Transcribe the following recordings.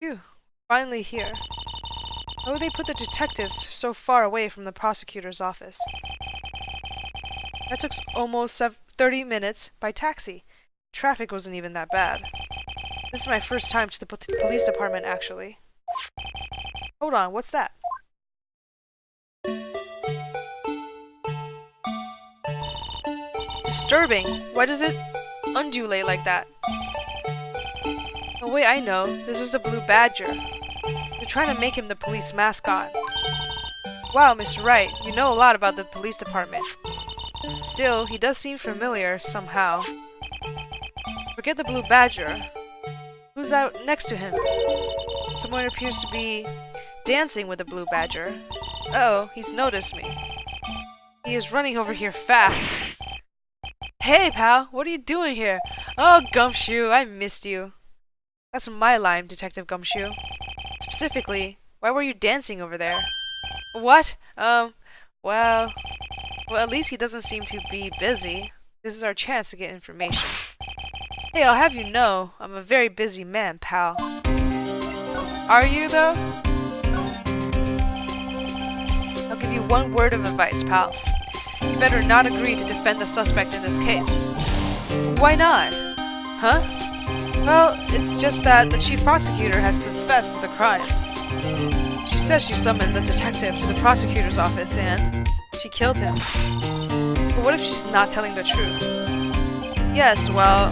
Phew, finally here. Why would they put the detectives so far away from the prosecutor's office? That took almost 30 minutes by taxi. Traffic wasn't even that bad. This is my first time to the police department, actually. Hold on, what's that? Disturbing. Why does it undulate like that? Oh wait, I know. This is the Blue Badger. They're trying to make him the police mascot. Wow, Mr. Wright, you know a lot about the police department. Still, he does seem familiar, somehow. Forget the Blue Badger. Who's out next to him? Someone appears to be dancing with the Blue Badger. Uh-oh, he's noticed me. He is running over here fast. Hey, pal, what are you doing here? Oh, Gumshoe, I missed you. That's my line, Detective Gumshoe. Specifically, why were you dancing over there? What? Well, at least he doesn't seem to be busy. This is our chance to get information. Hey, I'll have you know, I'm a very busy man, pal. Are you, though? I'll give you one word of advice, pal. You better not agree to defend the suspect in this case. Why not? Huh? Well, it's just that the chief prosecutor has confessed to the crime. She says she summoned the detective to the prosecutor's office and she killed him. But what if she's not telling the truth? Yes, well,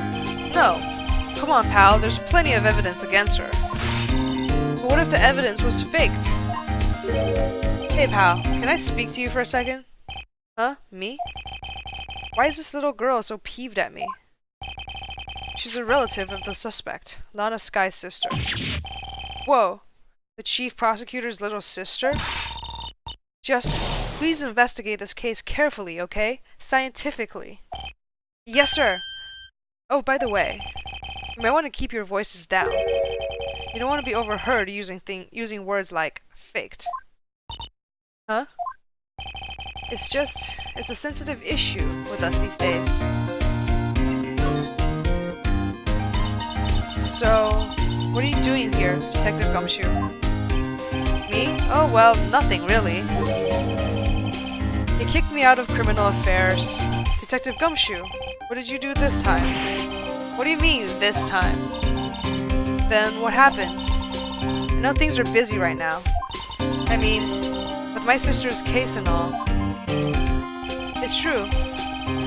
no. Come on, pal, there's plenty of evidence against her. But what if the evidence was faked? Hey, pal, can I speak to you for a second? Huh? Me? Why is this little girl so peeved at me? She's a relative of the suspect, Lana Sky's sister. Whoa, the chief prosecutor's little sister? Just, please investigate this case carefully, okay? Scientifically. Yes, sir. Oh, by the way, you might want to keep your voices down. You don't want to be overheard using words like faked. Huh? It's a sensitive issue with us these days. So, what are you doing here, Detective Gumshoe? Me? Oh, well, nothing really. They kicked me out of criminal affairs. Detective Gumshoe, what did you do this time? What do you mean, this time? Then what happened? I know things are busy right now. I mean, with my sister's case and all. It's true.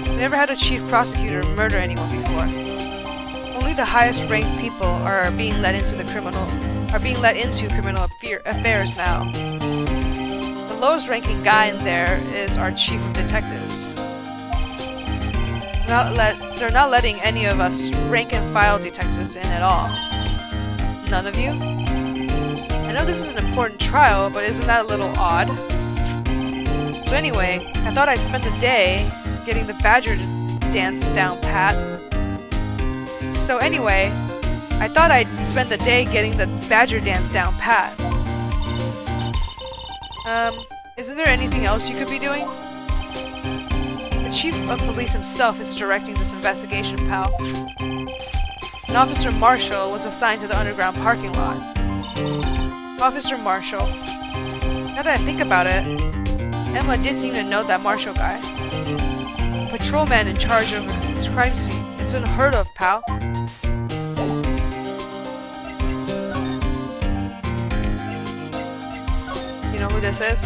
We never had a chief prosecutor murder anyone before. Only the highest ranked people are being let into criminal affairs now. The lowest ranking guy in there is our chief of detectives. They're not letting any of us rank and file detectives in at all. None of you? I know this is an important trial, but isn't that a little odd? So anyway, I thought I'd spend the day getting the Badger dance down pat. Isn't there anything else you could be doing? The chief of police himself is directing this investigation, pal. An Officer Marshall was assigned to the underground parking lot. Officer Marshall. Now that I think about it, Emma did seem to know that Marshall guy. A patrolman in charge of his crime scene. It's unheard of, pal. You know who this is?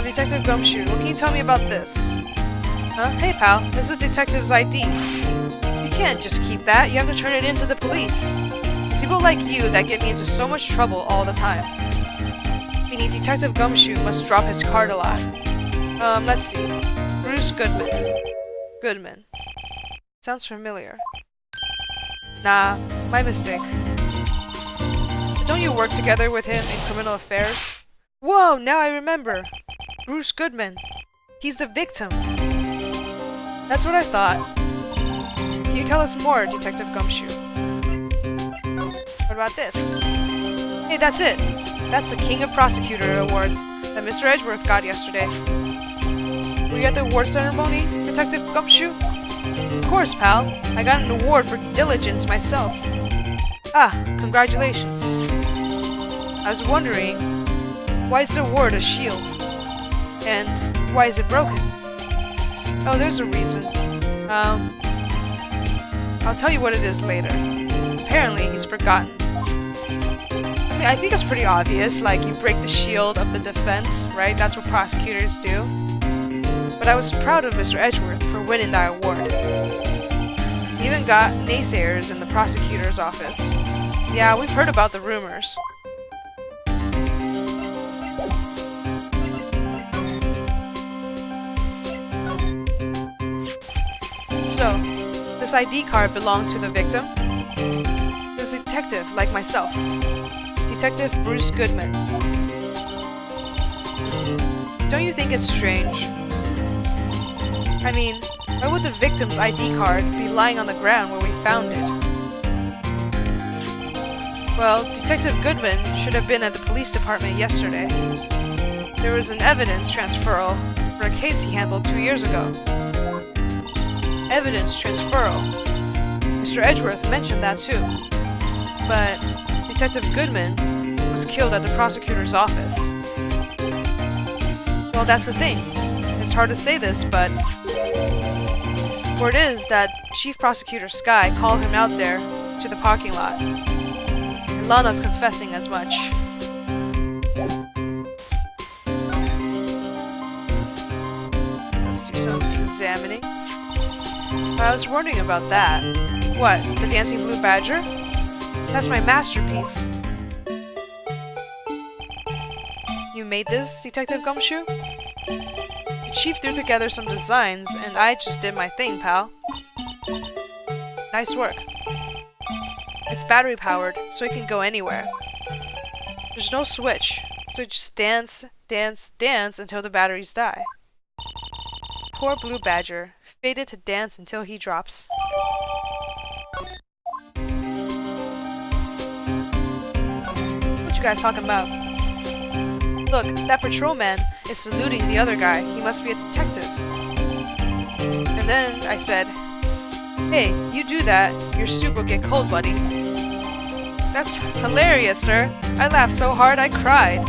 Detective Gumshoe, what can you tell me about this? Huh? Hey, pal, this is a detective's ID. You can't just keep that, you have to turn it in to the police. It's people like you that get me into so much trouble all the time. Meaning Detective Gumshoe must drop his card a lot. Let's see. Bruce Goodman. Sounds familiar. Nah, my mistake. But don't you work together with him in criminal affairs? Whoa, now I remember. Bruce Goodman. He's the victim. That's what I thought. Can you tell us more, Detective Gumshoe? What about this? Hey, that's it. That's the King of Prosecutor Awards that Mr. Edgeworth got yesterday. Were you at the award ceremony, Detective Gumshoe? Of course, pal. I got an award for diligence myself. Ah, congratulations. I was wondering, why is the ward a shield? And why is it broken? Oh, there's a reason. I'll tell you what it is later. Apparently, he's forgotten. I mean, I think it's pretty obvious, like, you break the shield of the defense, right? That's what prosecutors do. But I was proud of Mr. Edgeworth for winning that award. He even got naysayers in the prosecutor's office. Yeah, we've heard about the rumors. So, this ID card belonged to the victim? It was a detective like myself. Detective Bruce Goodman. Don't you think it's strange? I mean, why would the victim's ID card be lying on the ground where we found it? Well, Detective Goodman should have been at the police department yesterday. There was an evidence transferal for a case he handled 2 years ago. Evidence transferal. Mr. Edgeworth mentioned that too. But Detective Goodman was killed at the prosecutor's office. Well, that's the thing. It's hard to say this, but word is that Chief Prosecutor Sky called him out there to the parking lot. And Lana's confessing as much. Let's do some examining. I was wondering about that. What, the dancing blue badger? That's my masterpiece. You made this, Detective Gumshoe? The chief threw together some designs, and I just did my thing, pal. Nice work. It's battery powered, so it can go anywhere. There's no switch, so just dance, dance, dance until the batteries die. Poor blue badger, fated to dance until he drops. What you guys talking about? Look, that patrolman is saluting the other guy. He must be a detective. And then I said, "Hey, you do that, your soup will get cold, buddy." That's hilarious, sir. I laughed so hard I cried.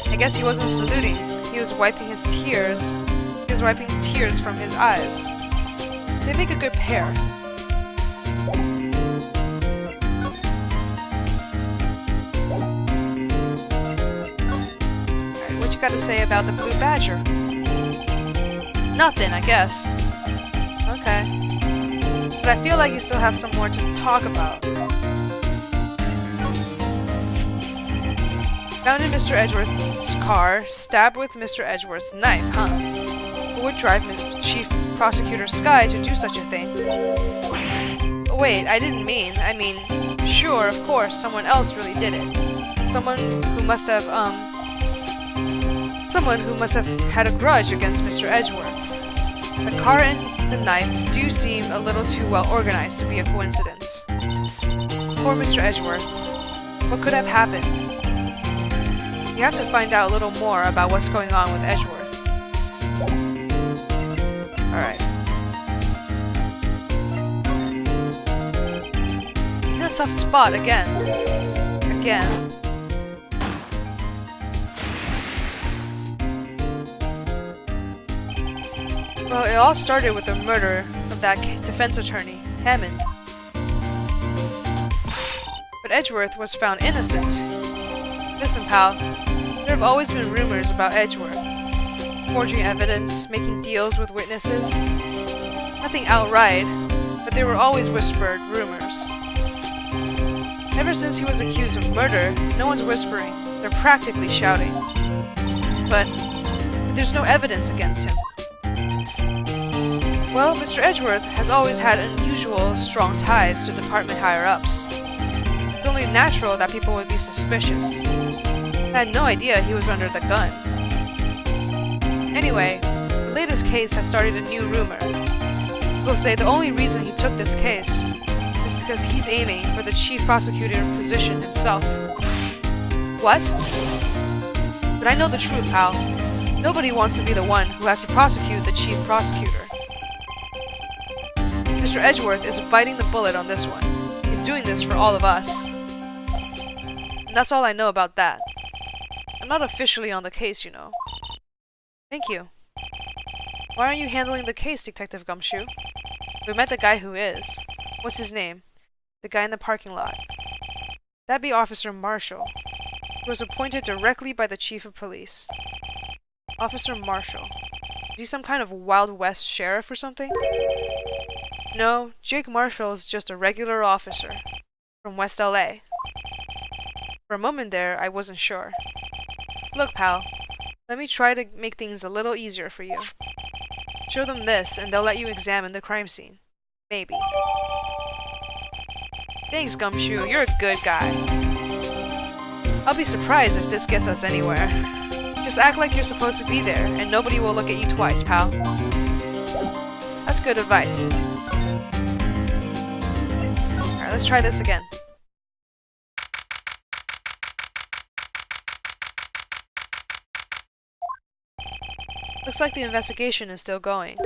I guess he wasn't saluting. He was wiping his tears. He was wiping tears from his eyes. They make a good pair. Alright, what you got to say about the blue badger? Nothing, I guess. Okay. But I feel like you still have some more to talk about. Found in Mr. Edgeworth's car, stabbed with Mr. Edgeworth's knife, huh? Who would drive Chief Prosecutor Sky to do such a thing? Oh, wait, I mean, sure, of course, someone else really did it. Someone who must have had a grudge against Mr. Edgeworth. The car and the knife do seem a little too well organized to be a coincidence. Poor Mr. Edgeworth. What could have happened? You have to find out a little more about what's going on with Edgeworth. Alright. He's in a tough spot again. Again. Well, it all started with the murder of that defense attorney, Hammond. But Edgeworth was found innocent. Listen, pal, there have always been rumors about Edgeworth. Forging evidence, making deals with witnesses. Nothing outright, but they were always whispered rumors. Ever since he was accused of murder, no one's whispering. They're practically shouting. But there's no evidence against him. Well, Mr. Edgeworth has always had unusual, strong ties to department higher-ups. It's only natural that people would be suspicious. I had no idea he was under the gun. Anyway, the latest case has started a new rumor. People say the only reason he took this case is because he's aiming for the chief prosecutor position himself. What? But I know the truth, pal. Nobody wants to be the one who has to prosecute the chief prosecutor. Mr. Edgeworth is biting the bullet on this one. He's doing this for all of us. And that's all I know about that. I'm not officially on the case, you know. Thank you. Why aren't you handling the case, Detective Gumshoe? We met the guy who is. What's his name? The guy in the parking lot. That'd be Officer Marshall, who was appointed directly by the Chief of Police. Officer Marshall. Is he some kind of Wild West sheriff or something? No, Jake Marshall is just a regular officer from West LA. For a moment there, I wasn't sure. Look, pal, let me try to make things a little easier for you. Show them this, and they'll let you examine the crime scene. Maybe. Thanks, Gumshoe. You're a good guy. I'll be surprised if this gets us anywhere. Just act like you're supposed to be there, and nobody will look at you twice, pal. That's good advice. Alright, let's try this again. Looks like the investigation is still going.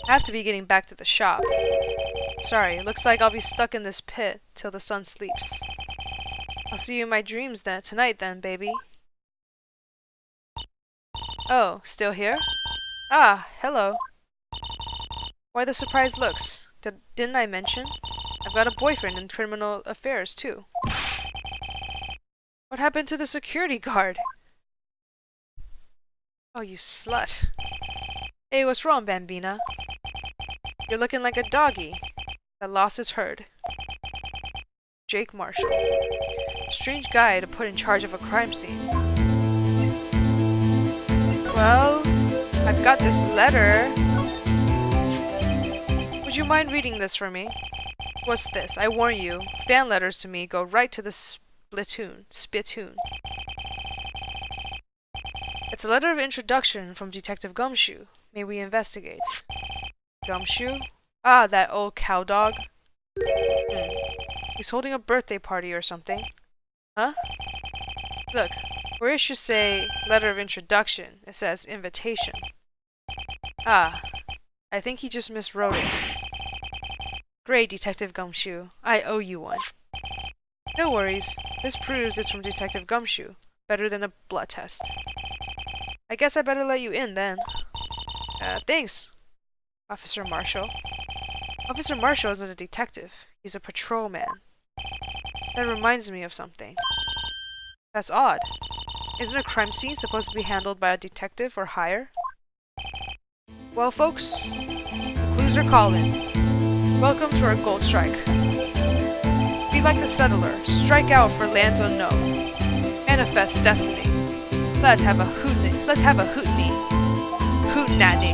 I have to be getting back to the shop. Sorry, looks like I'll be stuck in this pit till the sun sleeps. I'll see you in my dreams tonight then, baby. Oh, still here? Ah, hello. Why the surprised looks? Didn't I mention? I've got a boyfriend in criminal affairs, too. What happened to the security guard? Oh, you slut. Hey, what's wrong, Bambina? You're looking like a doggy that lost its herd. Jake Marshall. Strange guy to put in charge of a crime scene. Well, I've got this letter. Would you mind reading this for me? What's this? I warn you, fan letters to me go right to the spittoon. It's a letter of introduction from Detective Gumshoe. May we investigate? Gumshoe? Ah, that old cowdog. He's holding a birthday party or something. Huh? Look, where it should say letter of introduction, it says invitation. Ah, I think he just miswrote it. Great, Detective Gumshoe. I owe you one. No worries. This proves it's from Detective Gumshoe. Better than a blood test. I guess I better let you in then. Thanks, Officer Marshall. Officer Marshall isn't a detective. He's a patrolman. That reminds me of something. That's odd. Isn't a crime scene supposed to be handled by a detective or higher? Well, folks, the clues are calling. Welcome to our gold strike. Be like the settler. Strike out for lands unknown. Manifest destiny. Let's have a hootney. Let's have a hootney. Hootenanny.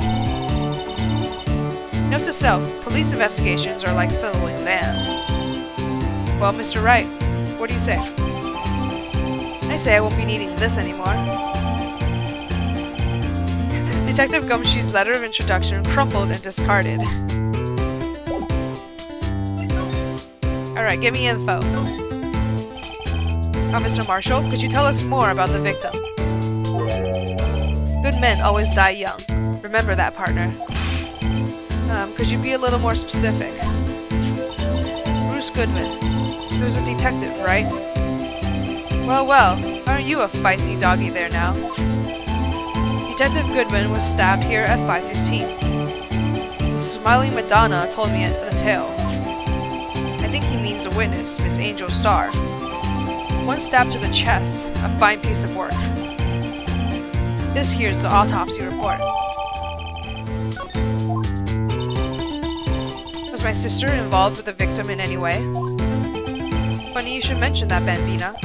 Note to self, police investigations are like settling land. Well, Mr. Wright, what do you say? I say I won't be needing this anymore. Detective Gumshoe's letter of introduction crumpled and discarded. Alright, give me info. Officer Marshall, could you tell us more about the victim? Good men always die young. Remember that, partner. Could you be a little more specific? Bruce Goodman. He was a detective, right? Well, aren't you a feisty doggy there now? Detective Goodman was stabbed here at 5:15. The smiling Madonna told me the tale. I think he means the witness, Miss Angel Starr. One stab to the chest, a fine piece of work. This here's the autopsy report. Was my sister involved with the victim in any way? Funny you should mention that, Bambina.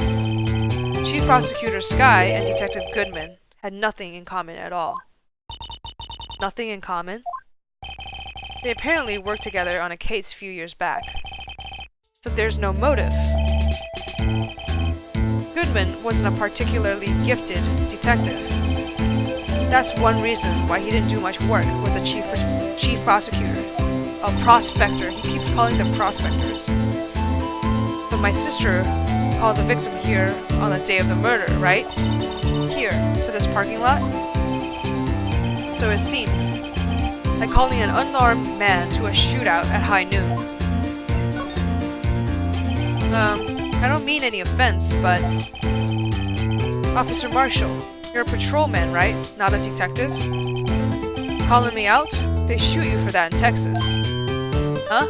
Chief Prosecutor Sky and Detective Goodman had nothing in common at all. Nothing in common? They apparently worked together on a case a few years back. So there's no motive. Goodman wasn't a particularly gifted detective. That's one reason why he didn't do much work with the chief prosecutor. A prospector. He keeps calling them prospectors. But my sister called the victim here on the day of the murder, right? Here, to this parking lot? So it seems, like calling an unarmed man to a shootout at high noon. I don't mean any offense, but... Officer Marshall, you're a patrolman, right? Not a detective? Calling me out? They shoot you for that in Texas. Huh?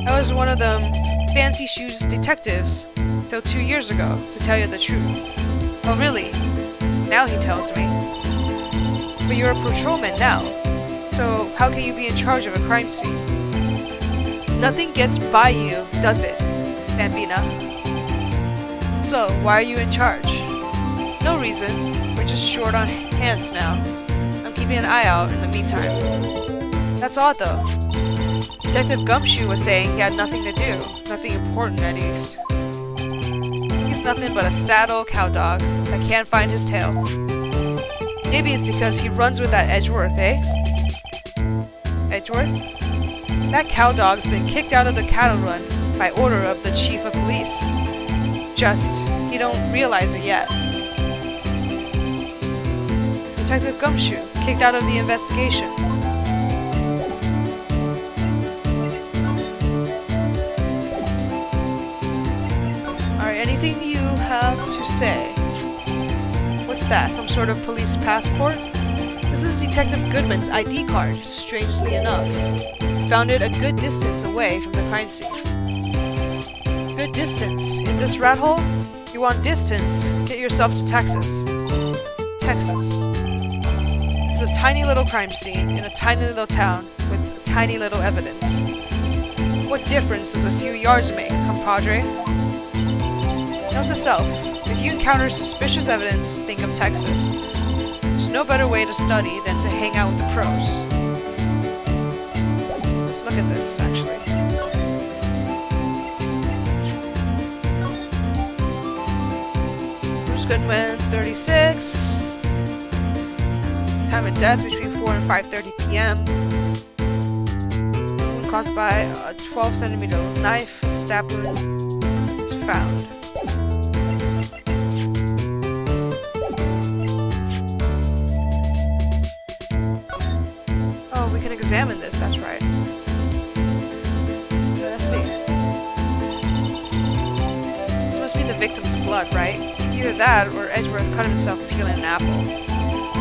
I was one of them fancy shoes detectives till 2 years ago, to tell you the truth. Oh really? Now he tells me. But you're a patrolman now, so how can you be in charge of a crime scene? Nothing gets by you, does it, Bambina? So, why are you in charge? No reason. We're just short on hands now. I'm keeping an eye out in the meantime. That's odd though. Detective Gumshoe was saying he had nothing to do. Nothing important at least. He's nothing but a sad old cowdog that can't find his tail. Maybe it's because he runs with that Edgeworth, eh? Edgeworth? That cowdog's been kicked out of the cattle run by order of the chief of police. Just, he don't realize it yet. Detective Gumshoe, kicked out of the investigation. Alright, anything you have to say? What's that, some sort of police passport? This is Detective Goodman's ID card, strangely enough. Found it a good distance away from the crime scene. Good distance? In this rat hole? You want distance? Get yourself to Texas. Texas. It's a tiny little crime scene in a tiny little town with tiny little evidence. What difference does a few yards make, compadre? Note to self, if you encounter suspicious evidence, think of Texas. There's no better way to study than to hang out with the pros. Let's look at this, actually. Bruce Goodman, 36. Time of death between 4 and 5:30 p.m. Wound caused by a 12 centimeter knife, stab wound is found. Oh, we can examine this, that's right. Let's see. This must be the victim's blood, right? Either that, or Edgeworth cut himself peeling an apple.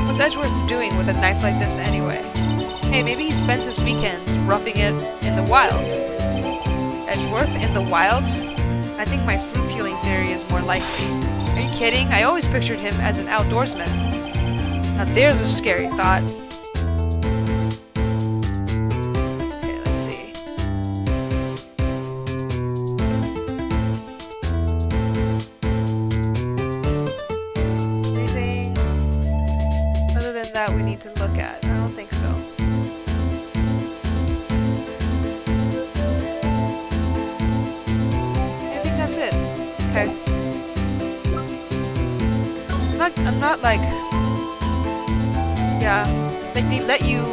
What's Edgeworth doing with a knife like this anyway? Hey, maybe he spends his weekends roughing it in the wild. Edgeworth in the wild? I think my fruit peeling theory is more likely. Are you kidding? I always pictured him as an outdoorsman. Now there's a scary thought. Okay, let's see. Anything other than that we need to look at? I don't think so. I think that's it. Okay. I'm not like... Yeah, like they let you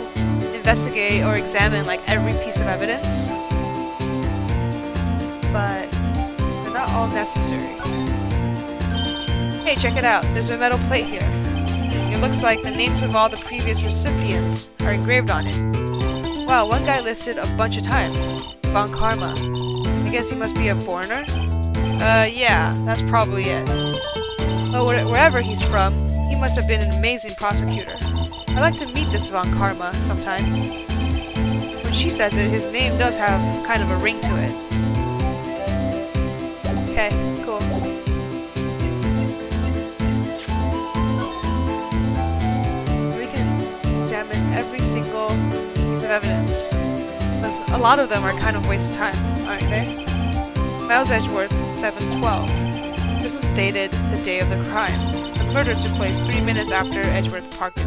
investigate or examine like every piece of evidence, but they're not all necessary. Hey, check it out. There's a metal plate here. It looks like the names of all the previous recipients are engraved on it. Wow, one guy listed a bunch of times. Von Karma. I guess he must be a foreigner? Yeah, that's probably it. Well, wherever he's from, he must have been an amazing prosecutor. I'd like to meet this Von Karma sometime. When she says it, his name does have kind of a ring to it. Okay, cool. We can examine every single piece of evidence. But a lot of them are kind of waste of time, aren't they? Miles Edgeworth, 7/12. This is dated the day of the crime. The murder took place 3 minutes after Edgeworth parked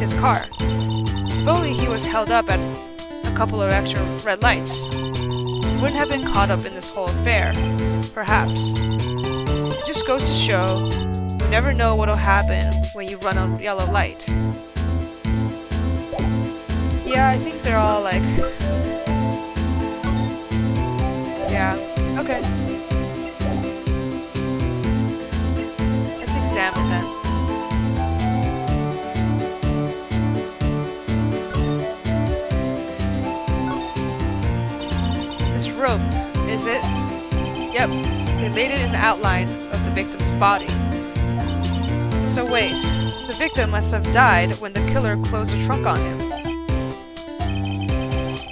his car. If only he was held up at a couple of extra red lights, he wouldn't have been caught up in this whole affair. Perhaps. It just goes to show you never know what'll happen when you run a yellow light. Yeah, I think they're all like... Yeah, okay. Let's examine them. This rope, is it? Yep, they laid it in the outline of the victim's body. So wait, the victim must have died when the killer closed the trunk on him.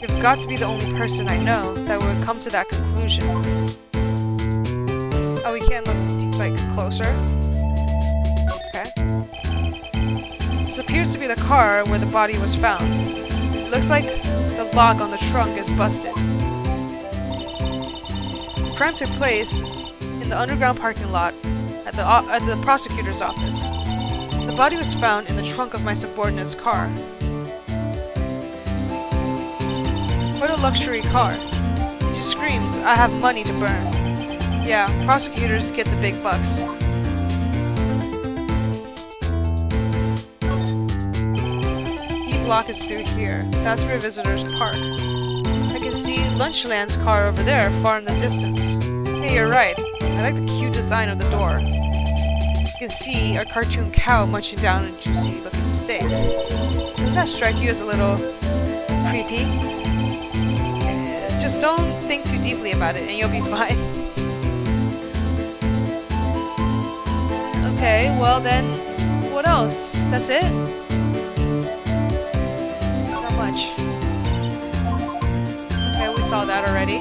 You've got to be the only person I know that would come to that conclusion. Oh, we can't look, like, closer? Okay. This appears to be the car where the body was found. It looks like the lock on the trunk is busted. The crime took place in the underground parking lot at the prosecutor's office. The body was found in the trunk of my subordinate's car. What a luxury car. It just screams, I have money to burn. Yeah, prosecutors get the big bucks. Block is through here. That's where visitors park. I can see Lunchland's car over there, far in the distance. Hey, you're right. I like the cute design of the door. You can see a cartoon cow munching down a juicy-looking steak. Doesn't that strike you as a little creepy? Just don't think too deeply about it, and you'll be fine. Okay, well then, what else? That's it? Okay, we saw that already.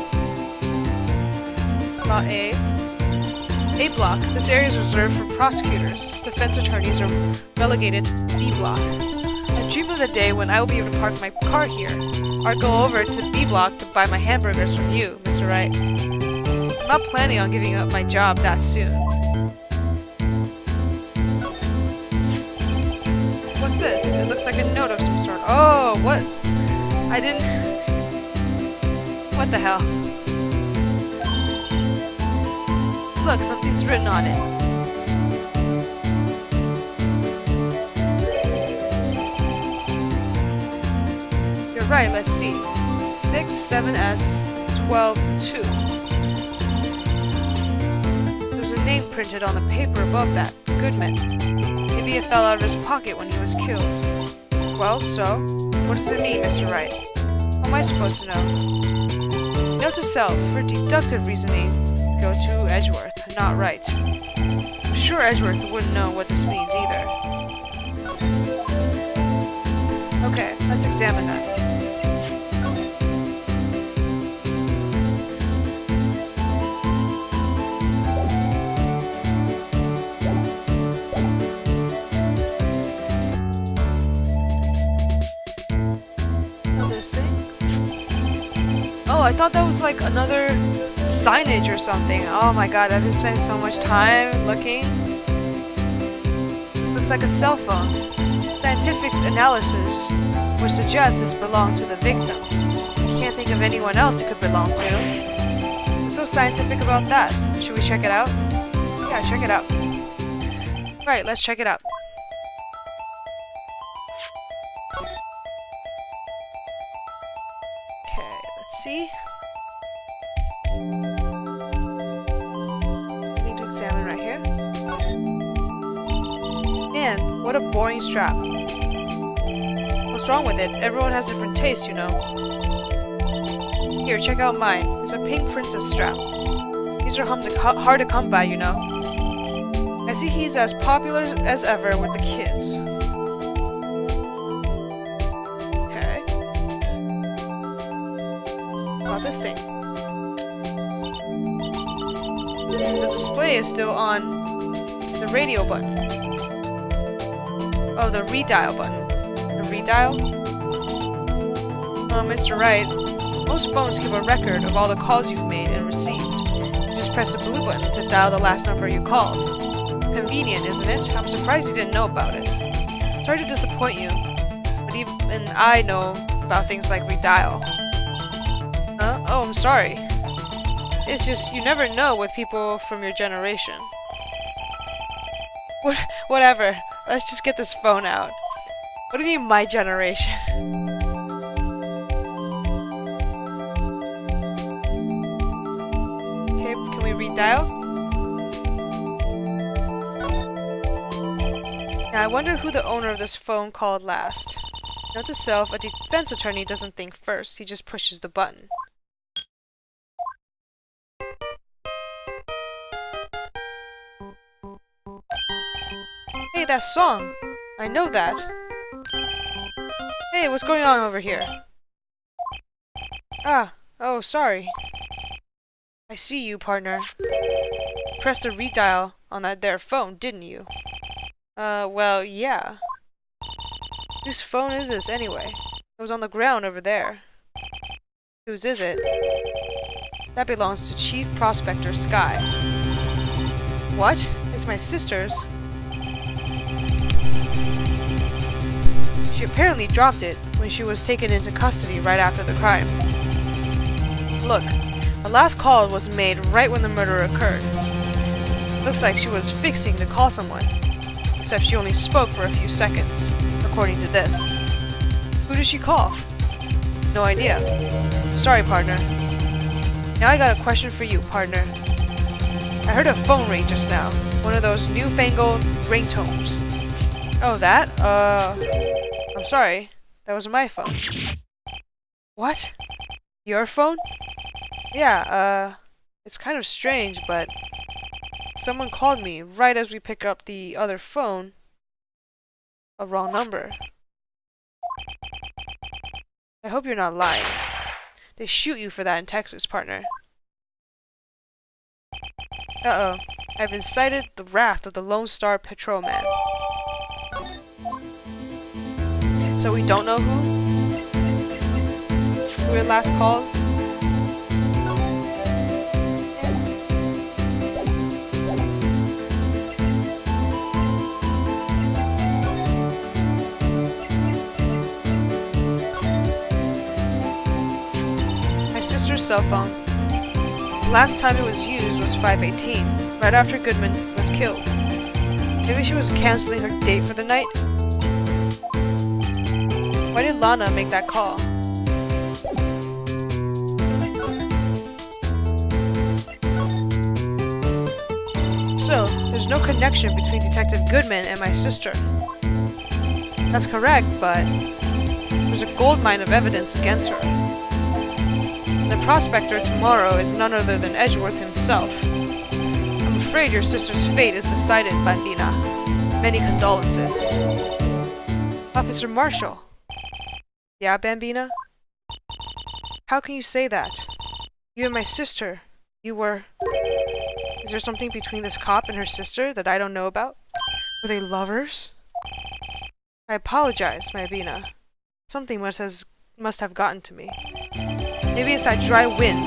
Lot A. A block. This area is reserved for prosecutors. Defense attorneys are relegated to B block. I dream of the day when I will be able to park my car here, or go over to B block to buy my hamburgers from you, Mr. Wright. I'm not planning on giving up my job that soon. What's this? It looks like a note of some sort. Oh, what? I didn't... What the hell? Look, something's written on it. You're right, let's see. 67S122. There's a name printed on the paper above that. Goodman. Maybe it fell out of his pocket when he was killed. Well, so? What does it mean, Mr. Wright? How am I supposed to know? Note to self, for deductive reasoning, go to Edgeworth, not Wright. I'm sure Edgeworth wouldn't know what this means either. Okay, let's examine that. I thought that was like another signage or something. Oh my god, I've been spending so much time looking. This looks like a cell phone. Scientific analysis would suggest this belonged to the victim. I can't think of anyone else it could belong to. What's so scientific about that? Should we check it out? Yeah, check it out. Right, let's check it out. See? I need to examine right here. Man, what a boring strap. What's wrong with it? Everyone has different tastes, you know. Here, check out mine. It's a pink princess strap. These are hard to come by, you know. I see he's as popular as ever with the kids. This thing. The display is still on the radio button. Oh, the redial button. The redial? Oh, Mr. Wright, most phones give a record of all the calls you've made and received. You just press the blue button to dial the last number you called. Convenient, isn't it? I'm surprised you didn't know about it. Sorry to disappoint you, but even I know about things like redial. Oh, I'm sorry. It's just, you never know with people from your generation. Whatever. Let's just get this phone out. What do you mean, my generation? Okay, can we redial? Now, I wonder who the owner of this phone called last. Note to self, a defense attorney doesn't think first, he just pushes the button. played that song. I know that. Hey, what's going on over here? Ah, oh, sorry. I see you, partner. Pressed the redial on that there phone, didn't you? Well, yeah. Whose phone is this, anyway? It was on the ground over there. Whose is it? That belongs to Chief Prospector Sky. What? It's my sister's. She apparently dropped it when she was taken into custody right after the crime. Look, the last call was made right when the murder occurred. Looks like she was fixing to call someone, except she only spoke for a few seconds, according to this. Who did she call? No idea. Sorry, partner. Now I got a question for you, partner. I heard a phone ring just now. One of those newfangled ringtones. Oh, that? I'm sorry. That was my phone. What? Your phone? Yeah, it's kind of strange, but someone called me right as we picked up the other phone. A wrong number. I hope you're not lying. They shoot you for that in Texas, partner. Uh-oh. I've incited the wrath of the Lone Star Patrolman. So we don't know who we were last called? My sister's cell phone. The last time it was used was 5/18, right after Goodman was killed. Maybe she was canceling her date for the night? Why did Lana make that call? So, there's no connection between Detective Goodman and my sister. That's correct, but there's a goldmine of evidence against her. The prospector tomorrow is none other than Edgeworth himself. I'm afraid your sister's fate is decided, Bambina. Many condolences. Officer Marshall. Yeah, Bambina? How can you say that? You and my sister, you were... Is there something between this cop and her sister that I don't know about? Were they lovers? I apologize, Bambina. Something must have gotten to me. Maybe it's that dry wind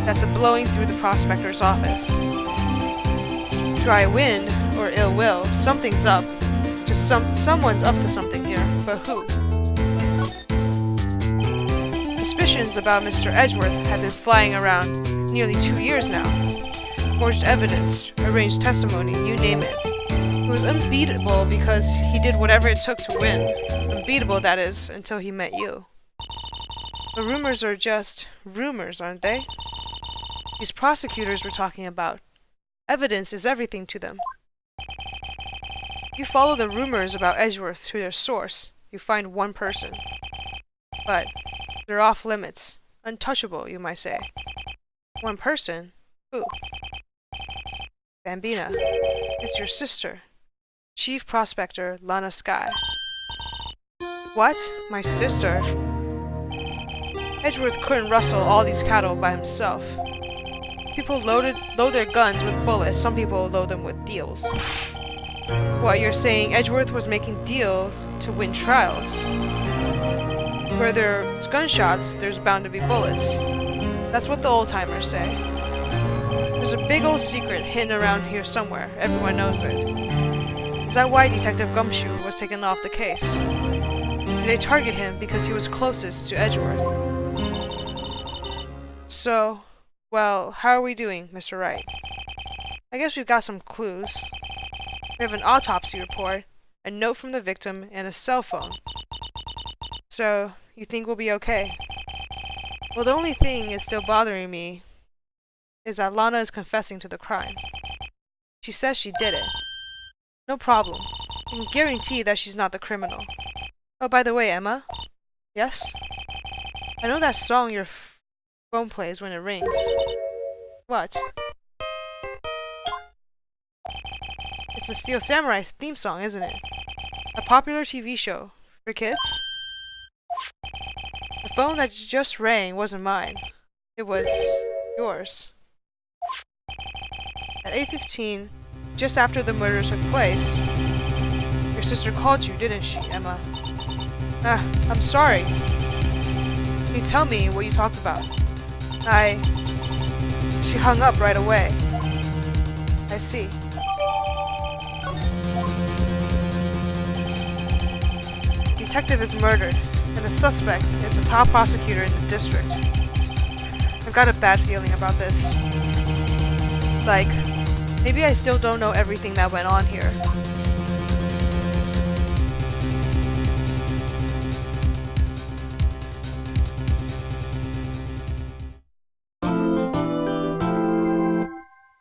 that's blowing through the prospector's office. Dry wind or ill will, something's up. Just someone's up to something here, but who? Suspicions about Mr. Edgeworth have been flying around nearly 2 years now. Forged evidence, arranged testimony, you name it. He was unbeatable because he did whatever it took to win. Unbeatable, that is, until he met you. The rumors are just rumors, aren't they? These prosecutors we're talking about. Evidence is everything to them. You follow the rumors about Edgeworth to their source, you find one person. But they're off limits. Untouchable, you might say. One person? Who? Bambina. It's your sister. Chief Prospector Lana Sky. What? My sister? Edgeworth couldn't rustle all these cattle by himself. People load their guns with bullets, some people load them with deals. What, you're saying Edgeworth was making deals to win trials? Where there's gunshots, there's bound to be bullets. That's what the old-timers say. There's a big old secret hidden around here somewhere. Everyone knows it. Is that why Detective Gumshoe was taken off the case? Did they target him because he was closest to Edgeworth? So, well, how are we doing, Mr. Wright? I guess we've got some clues. We have an autopsy report, a note from the victim, and a cell phone. So, you think we'll be okay? Well, the only thing is still bothering me is that Lana is confessing to the crime. She says she did it. No problem. I can guarantee that she's not the criminal. Oh, by the way, Emma? Yes? I know that song your phone plays when it rings. What? It's the Steel Samurai theme song, isn't it? A popular TV show. For kids? The phone that just rang wasn't mine. It was yours. At 8:15, just after the murder took place, your sister called you, didn't she, Emma? I'm sorry. Can you tell me what you talked about? She hung up right away. I see. The detective is murdered, and the suspect is the top prosecutor in the district. I've got a bad feeling about this. Like, maybe I still don't know everything that went on here.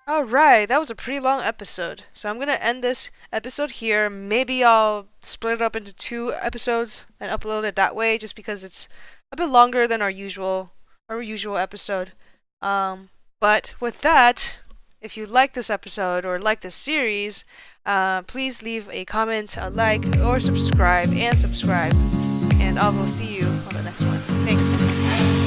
Alright, that was a pretty long episode. So I'm gonna end this episode here. Maybe I'll split it up into 2 episodes and upload it that way, just because it's a bit longer than our usual episode. But with that, if you like this episode or like this series, please leave a comment, a like, or subscribe, and I will see you on the next one. Thanks.